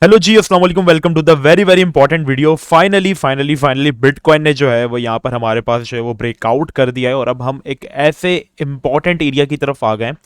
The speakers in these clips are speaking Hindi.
हेलो जी, अस्सलाम वालेकुम। Welcome to the very very important video. Finally bitcoin ने जो है वो यहाँ पर हमारे पास जो है वो ब्रेकआउट कर दिया है और अब हम एक ऐसे इंपॉर्टेंट एरिया की तरफ आ गए हैं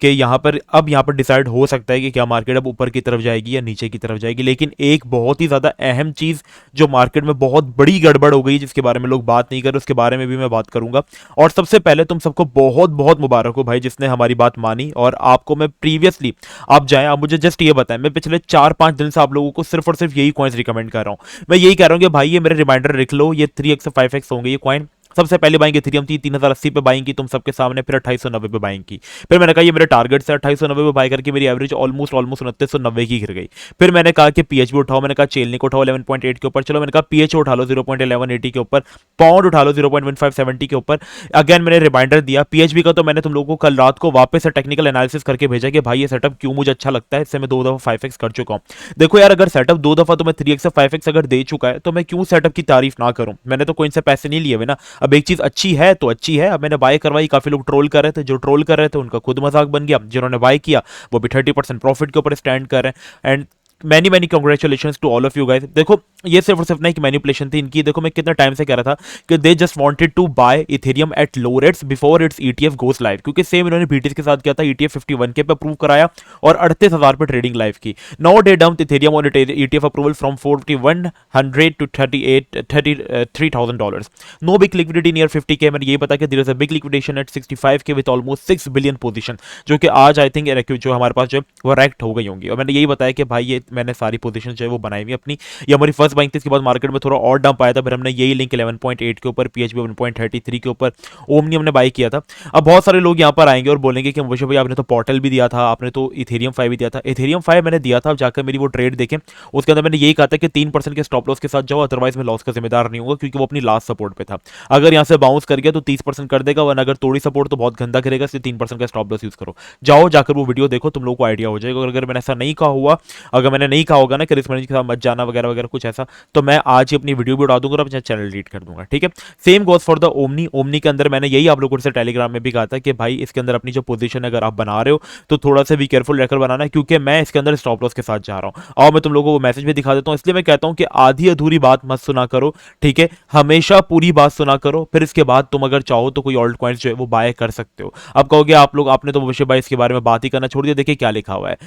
कि यहाँ पर डिसाइड हो सकता है कि क्या मार्केट अब ऊपर की तरफ जाएगी या नीचे की तरफ जाएगी। लेकिन एक बहुत ही ज़्यादा अहम चीज़ जो मार्केट में बहुत बड़ी गड़बड़ हो गई, जिसके बारे में लोग बात नहीं कर रहे, उसके बारे में भी मैं बात करूंगा। और सबसे पहले तुम सबको बहुत बहुत मुबारक हो भाई, जिसने हमारी बात मानी। और आपको मैं प्रीवियसली, आप जाएं, आप मुझे जस्ट ये बताएं, मैं पिछले 4-5 दिन से आप लोगों को सिर्फ और सिर्फ यही कॉइन्स रिकमेंड कर रहा हूं। मैं यही कह रहा हूं कि भाई ये मेरे रिमाइंडर लिख लो, ये 3x से 5x होंगे ये कॉइन। सबसे पहले बाइंग इथेरियम थी 3080 पे बाइंग की तुम सबके सामने, फिर 2890 पे बाइंग की। फिर मैंने कहा ये मेरे टारगेट से 2890 पे बाय करके मेरी एवरेज ऑलमोस्ट ऑलमोस्ट 2990 की गिर गई। फिर मैंने कहा कि पीएच भी उठाओ, मैंने कहा चेलनी को उठाओ 11.8 के ऊपर, चलो मैंने कहा पीएच उठा लो 0.1180 के ऊपर, पाउंड उठा लो 0.1570 के ऊपर। अगेन मैंने रिमाइंडर दिया पीएचबी का, तो मैंने तुम लोगों को कल रात को वापस से टेक्निकल एनालिसिस करके भेजा कि भाई ये सेटअप क्यों मुझे अच्छा लगता है, इससे मैं 2 दफा 5x कर चुका हूं। देखो यार, अगर सेटअप 2 दफा तो मैं 3x से 5x अगर दे चुका है तो मैं क्यों सेटअप की तारीफ ना करूं। मैंने तो कोई इनसे पैसे नहीं लिए हुए ना। अब एक चीज अच्छी है तो अच्छी है। अब मैंने बाय करवाई, काफी लोग ट्रोल कर रहे थे, जो ट्रोल कर रहे थे उनका खुद मजाक बन गया, जिन्होंने बाय किया वो भी 30% प्रॉफिट के ऊपर स्टैंड कर रहे हैं। And many many congratulation to all of you guys. देखो ये सिर्फ और सिर्फ नहीं कि मैनिपुलेशन थी इनकी। देखो मैं कितना टाइम से कह रहा था कि they just wanted to buy Ethereum at low rates before its ETF goes live, क्योंकि सेम इन्होंने बीटीएस के साथ किया था। ईटीएफ 51K पे अप्रूव कराया और 38,000 पे ट्रेडिंग लाइव की। Now they dumped Ethereum on ETF approval from 4100 to 33,000 dollars. No big liquidity near 50K। मैंने ये पता कि there is a big liquidation at 65K with almost 6 billion position, जो कि आज आई थिंक जो हमारे पास जो है वो रैक्ट हो गई होंगी। और मैंने यही बताया कि भाई ये मैंने सारी पोजीशन जो है वो बनाई हुई अपनी। ये हमारी फर्स्ट बाइंग थी, इसके बाद मार्केट में थोड़ा और डंप आया था, फिर हमने यही लिंक 11.8 के ऊपर, पीएचबी 1.33 के ऊपर, ओमनी हमने बाई किया था। अब बहुत सारे लोग यहाँ पर आएंगे और बोलेंगे कि मुझे भाई आपने तो पोर्टल भी दिया था, आपने तो इथेरियम 5 भी दिया था। इथेरियम 5 मैंने दिया था, अब जाकर मेरी वो ट्रेड देखें, उसके अंदर मैंने यही कहा था कि 3% के स्टॉप लॉस के साथ जाओ, अदरवाइज मैं लॉस का जिम्मेदार नहीं होगा, क्योंकि वो अपनी लास्ट सपोर्ट पे था। अगर यहाँ से बाउंस कर गया तो 30% कर देगा, वरना अगर तोड़ी सपोर्ट तो बहुत गंदा करेगा, इसलिए 3% का स्टॉप लॉस यूज करो। जाओ जाकर वो वीडियो देखो, तुम लोग को आइडिया हो जाएगा। अगर मैंने ऐसा नहीं कहा हुआ, अगर मैंने नहीं कहा होगा ना कि रिस्क मैनेजर के साथ मत जाना वगैरह वगैरह कुछ ऐसा, तो मैं आज ही अपनी वीडियो भी उड़ा दूंगा और अपना चैनल डिलीट कर दूंगा, ठीक है। Same goes for the omni. Omni के अंदर मैंने यही आप लोगों से टेलीग्राम में भी कहा था कि भाई इसके अंदर अपनी जो पोजीशन अगर आप बना रहे हो तो थोड़ा सा भी केयरफुल रहकर बनाना है, क्योंकि मैं इसके अंदर स्टॉप लॉस के साथ जा रहा हूं। और मैं तुम लोगों को मैसेज भी दिखा देता हूं, इसलिए मैं कहता हूं कि आधी अधूरी बात मत सुना करो, ठीक है। हमेशा पूरी बात सुना करो, फिर इसके बाद तुम अगर चाहो तो कोई ऑल्ट कॉइन्स जो है वो बाय कर सकते हो। अब कहोगे आप लोग आपने तो भविष्य भाई इसके बारे में बात ही करना छोड़ दिया। देखिए क्या लिखा हुआ है।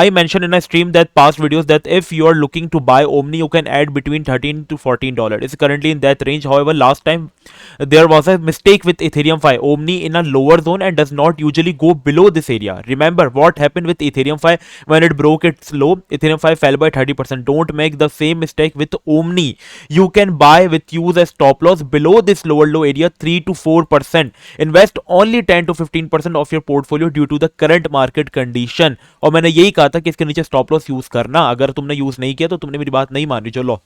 I mentioned in a stream that past videos that if you are looking to buy Omni, you can add between 13 to $14. It's currently in that range. However, last time there was a mistake with Ethereum 5. Omni in a lower zone and does not usually go below this area. Remember what happened with Ethereum 5 when it broke its low? Ethereum 5 fell by 30%. Don't make the same mistake with Omni. You can buy with use a stop loss below this lower low area 3 to 4%. Invest only 10 to 15% of your portfolio due to the current market condition. और मैंने यही कहा था कि इसके नीचे स्टॉप लॉस यूज करना। अगर तुमने यूज नहीं किया तो तुमने मेरी बात नहीं मानी। चलो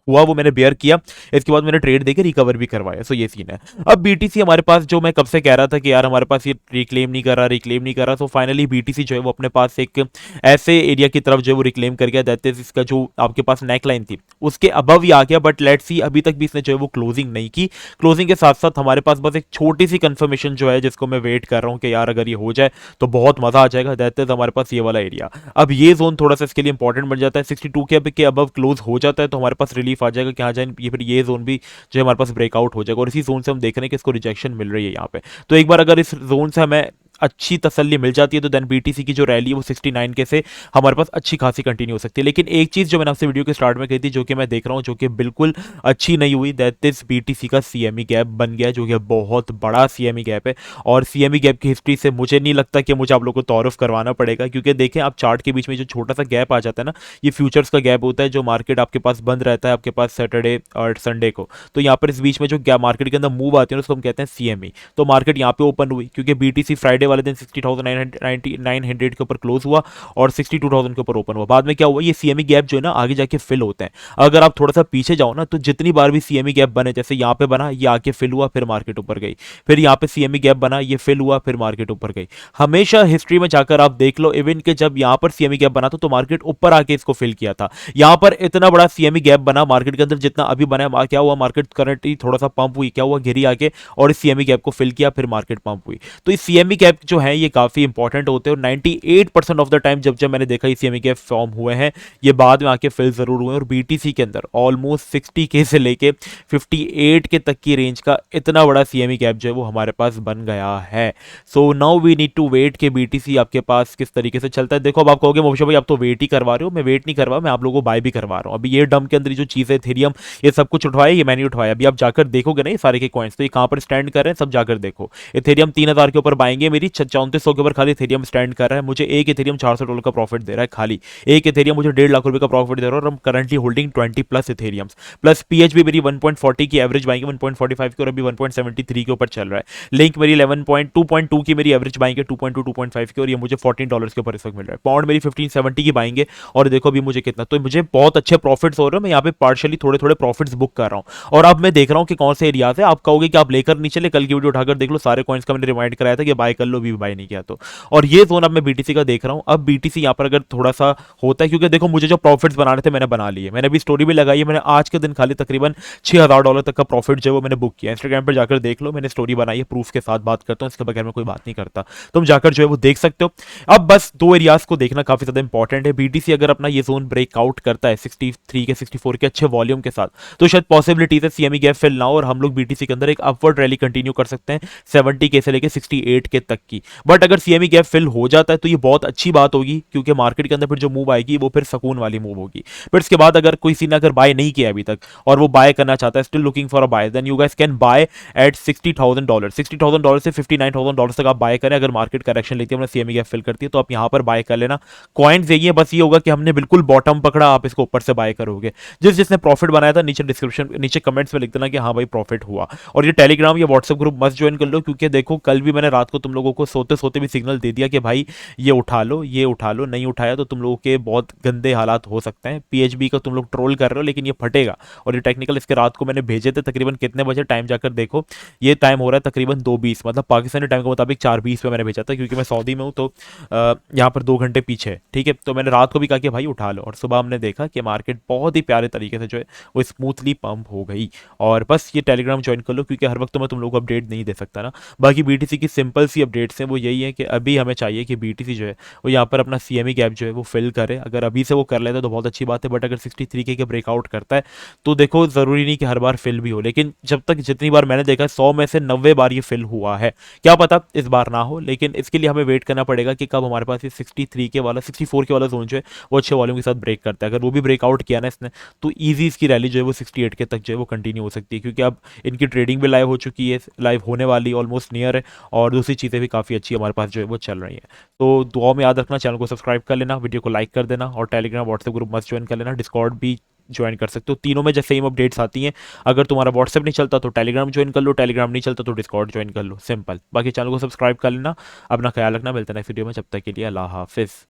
हुआ वो मैंने बेयर किया, इसके बाद मैंने ट्रेड देके रिकवर भी करवाया। सो ये सीन है। अब बीटीसी हमारे पास, जो मैं कब से कह रहा था कि यार हमारे पास ये रिक्लेम नहीं कर रहा, तो फाइनली बीटीसी जो है वो अपने पास एक ऐसे एरिया की तरफ जो है वो रिक्लेम कर गया। दैट इज इसका जो आपके पास नेक लाइन थी उसके अबव ही आ गया, बट लेट्स सी अभी तक भी इसने जो है वो क्लोजिंग नहीं की। क्लोजिंग के साथ साथ हमारे पास बस एक छोटी सी कंफर्मेशन जो है जिसको मैं वेट कर रहा हूँ कि यार अगर ये हो जाए तो बहुत मजा आ जाएगा। दैट इज हमारे पास ये वाला एरिया। अब ये जोन थोड़ा सा इसके लिए इंपॉर्टेंट बन जाता है। 62 के अबव क्लोज हो जाता है तो हमारे पास रिलीफ आ जाएगा कि हाँ जाए ये, फिर ये जोन भी जो है हमारे पास ब्रेकआउट हो जाएगा। और इसी जोन से हम देख रहे हैं कि इसको रिजेक्शन मिल रही है यहाँ पे। तो एक बार अगर इस जोन से हमें अच्छी तसल्ली मिल जाती है तो देन बीटीसी की जो रैली है वो 69 से हमारे पास अच्छी खासी कंटिन्यू हो सकती है। लेकिन एक चीज़ जो मैंने आपसे वीडियो के स्टार्ट में कही थी, जो कि मैं देख रहा हूँ जो कि बिल्कुल अच्छी नहीं हुई, दैट इज बीटीसी का सीएमई गैप बन गया, जो कि बहुत बड़ा सीएमई गैप है। और सीएमई गैप की हिस्ट्री से मुझे नहीं लगता कि मुझे आप लोगों को तारुफ करवाना पड़ेगा, क्योंकि देखें आप चार्ट के बीच में जो छोटा सा गैप आ जाता है ना, ये फ्यूचर्स का गैप होता है। जो मार्केट आपके पास बंद रहता है आपके पास सैटरडे और संडे को, तो यहाँ पर इस बीच में जो मार्केट के अंदर मूव आती है उसको हम कहते हैं सीएमई। तो मार्केट यहाँ पे ओपन हुई क्योंकि बीटीसी फ्राइडे वाले दिन 60,900 के ऊपर क्लोज हुआ और 62,000 के ऊपर ओपन हुआ। बाद में क्या हुआ, ये सीएमई गैप जो है ना आगे जाके फिल होते हैं। अगर आप थोड़ा सा पीछे जाओ ना तो जितनी बार भी सीएमई गैप बने, जैसे यहाँ पे बना ये आके फिल हुआ फिर मार्केट ऊपर गई, फिर यहाँ पे सीएमई गैप बना ये फिल हुआ फिर मार्केट ऊपर गई। हमेशा हिस्ट्री में जाकर आप देख लो, इवन के जब यहाँ पर सीएमई गैप बना था तो मार्केट ऊपर आके इसको फिल किया था। यहाँ पर इतना बड़ा सीएमई गैप बना मार्केट के अंदर जितना अभी बना, क्या हुआ मार्केट करंटली थोड़ा सा पंप हुई, क्या हुआ गिरी आके और इस सीएमई गैप को फिल किया, फिर मार्केट पंप हुई। तो इस सीएमई गैप कैप जो है ये काफ़ी इंपॉर्टेंट होते हैं और 98% ऑफ द टाइम जब जब मैंने देखा ये CME कैप फॉर्म हुए हैं ये बाद में आके फिल ज़रूर हुए हैं। और BTC के अंदर ऑलमोस्ट 60K से लेके 58K तक की रेंज का इतना बड़ा CME कैप जो है वो हमारे पास बन गया है। So now we need to wait कि BTC आपके पास किस तरीके से चलता है। देखो अब आप कहोगे मोहित भाई आप तो वेट ही करवा रहे हो, मैं वेट नहीं करवा, मैं आप लोगों को बाय भी करवा रहा हूँ। अभी ये डम के अंदर जो चीज़ है इथेरियम ये सब कुछ उठवाया, ये मैंने उठवाया। अभी आप जाकर देखोगे ना ये सारे के कॉइन्स तो ये कहाँ पर स्टैंड कर रहे हैं सब जाकर देखो। इथेरियम 3000 के ऊपर बाएंगे, मेरी 3400 के ऊपर खाली इथेरियम स्टैंड कर रहा है। मुझे एक इथेरियम $400 का प्रॉफिट दे रहा है, खाली एक इथेरियम मुझे 1.5 लाख रुपए का प्रॉफिट दे रहा है। और हम currently holding 20 plus ethereums plus PH भी मेरी 1.40 की एवरेज बाइंग 1.45 की और अभी 1.73 के ऊपर चल रहा है। लिंक मेरी 11.2.2 की मेरी एवरेज बाइंग है 2.2 2.5 की और ये मुझे $14 के ऊपर इस वक्त मिल रहा है। पाउंड मेरी 1570 की बाइंग है और देखो अभी मुझे कितना, तो मुझे बहुत अच्छे प्रॉफिट्स हो रहे हैं। मैं यहाँ पे पार्शियली थोड़े थोड़े प्रॉफिट्स बुक कर रहा हूँ और अब मैं देख रहा हूँ कि कौन से एरियाज है। आप कहोगे कि आप लेकर नहीं चले, कल की वीडियो उठाकर देख लो, सारे कॉइन्स का मैंने रिमाइंड कराया था कि बाय कर लो, भी बाय नहीं किया तो। और ये जोन अब मैं BTC का देख रहा हूँ। अब BTC यहाँ पर अगर थोड़ा सा होता है, क्योंकि देखो मुझे जो प्रॉफिट्स बनाने थे मैंने बना लिए, मैंने अभी स्टोरी भी लगाई है, मैंने आज के दिन खाली तकरीबन $6000 तक का प्रॉफिट जो है वो मैंने बुक किया। इंस्टाग्राम पर जाकर देख लो, मैंने स्टोरी बनाई है, प्रूफ के साथ बात करता हूँ, इसके बगैर मैं कोई बात नहीं करता। तुम जाकर जो है वो देख सकते हो। अब बस दो एरियाज को देखना काफी ज्यादा इंपॉर्टेंट है। BTC अगर अपना ये जोन ब्रेकआउट करता है 63 के 64 के अच्छे वॉल्यूम के साथ तो शायद पॉसिबिलिटीज है CME गैप फिल ना हो और हम लोग BTC के अंदर एक अपवर्ड रैली कंटिन्यू कर सकते हैं 70K से लेके 68K तक की। बट अगर CME गैप फिल हो जाता है तो ये बहुत अच्छी बात होगी, क्योंकि मार्केट के अंदर फिर जो मूव आएगी वो फिर सुकून वाली मूव होगी। फिर इसके बाद अगर कोई सी ने अगर बाय नहीं किया अभी तक और वो बाय करना चाहता है, still looking for a buy, then you guys can buy at $60,000। $60,000 से $59,000 तक आप बाय करें। अगर मार्केट करेक्शन लेती है अपना CME गैप फिल करती है तो आप यहाँ पर बाय कर लेना। कॉइन्स यही है, बस ये होगा कि हमने बिल्कुल बॉटम पकड़ा, आप इसको ऊपर से बाय करोगे। जिसने प्रॉफिट बनाया था नीचे डिस्क्रिप्शन नीचे कमेंट्स में लिख देना कि हाँ भाई प्रॉफिट हुआ। और ये टेलीग्राम या व्हाट्सएप ग्रुप मस्ट ज्वाइन कर लो, क्योंकि देखो कल भी मैंने रात को तुम लोगों को सोते सोते भी सिग्नल दे दिया कि भाई ये उठा लो, ये उठा लो, नहीं उठाया तो तुम लोगों के बहुत गंदे हालात हो सकते हैं। PHB का तुम लोग ट्रोल कर रहे हो लेकिन ये फटेगा। और ये टेक्निकल इसके रात को मैंने भेजे थे, तकरीबन कितने बजे टाइम जाकर देखो, ये टाइम हो रहा है तकरीबन 2:20, मतलब पाकिस्तानी टाइम के मुताबिक 4:20 पे मैंने भेजा था, क्योंकि मैं सऊदी में हूँ तो यहाँ पर 2 घंटे पीछे है, ठीक है। तो मैंने रात को भी कहा कि भाई उठा लो और सुबह हमने देखा कि मार्केट बहुत ही प्यारे तरीके से जो है वो स्मूथली पंप हो गई। और बस ये टेलीग्राम ज्वाइन कर लो, क्योंकि हर वक्त तो मैं तुम लोगों को अपडेट नहीं दे सकता ना। बाकी BTC की सिंपल सी अपडेट्स हैं, वो यही है कि अभी हमें चाहिए कि BTC जो है वो यहाँ पर अपना CME गैप जो है वो फिल करे। अगर अभी से वो कर लेता है तो बहुत अच्छी बात है, बट अगर 63K के ब्रेकआउट करता है तो देखो ज़रूरी नहीं कि हर बार फिल भी हो, लेकिन जब तक जितनी बार मैंने देखा 100 में से 90 बार ये फिल हुआ है। क्या पता इस बार ना हो, लेकिन इसके लिए हमें वेट करना पड़ेगा कि कब हमारे पास ये 64 के वाला जोन जो है वो अच्छे वॉल्यूम के साथ ब्रेक करता है। अगर वो भी ब्रेकआउट किया ना इसने तो ईजी इसकी रैली जो है वो 68 के तक जो है वो कंटिन्यू हो सकती है, क्योंकि अब इनकी ट्रेडिंग भी लाइव हो चुकी है, लाइव होने वाली ऑलमोस्ट नियर है और दूसरी चीज़ें भी काफ़ी अच्छी हमारे पास जो है वो चल रही हैं। तो दुआ में याद रखना, चैनल को सब्सक्राइब कर लेना, वीडियो को लाइक कर देना और Telegram WhatsApp group must join कर लेना, डिस्कॉर्ड भी ज्वाइन कर सकते हो। तीनों में जैसे सेम अपडेट्स आती हैं। अगर तुम्हारा व्हाट्सएप नहीं चलता तो टेलीग्राम ज्वाइन कर लो, टेलीग्राम नहीं चलता तो डिस्कॉर्ड ज्वाइन कर लो, सिंपल। बाकी चैनल को सब्सक्राइब कर लेना। अपना ख्याल रखना, मिलते हैं नेक्स्ट वीडियो में, जब तक के लिए अल्लाह हाफिज़।